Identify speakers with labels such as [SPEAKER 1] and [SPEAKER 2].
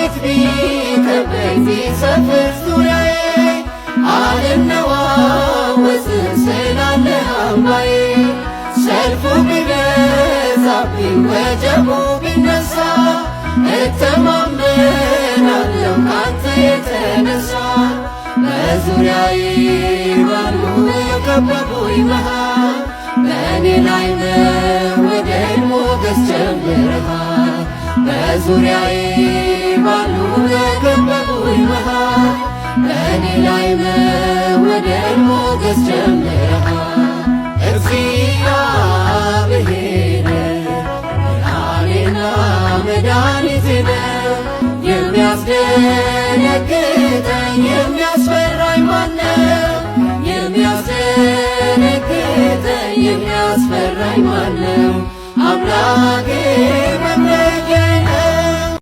[SPEAKER 1] ሰራዊት ቢከበኝ ቢሰፍር ዙሪያዬ አልነዋወጽም ስላለ አምባዬ። ሰልፉ ቢበዛብኝ ወጀቡ ቢነሳ እተማመናለሁ ካንተ የተነሳ። በዙሪያዬ ባሉ የከበቡኝ መሃል በእኔ ላይ መወደድ ሞገስ ጨምረሃል። በዙሪያዬ ባሉ የከበቡኝ መሃል በእኔ ላይ መወደድ ሞገስ ጨምረሃል። እግዚአብሔር ብርሃኔና መድኃኒቴ ነው። የሚያስደነግጠኝ የሚያስፈራኝ ማነው? የሚያስደነግጠኝ የሚያስፈራኝ ማነው? አምላኬ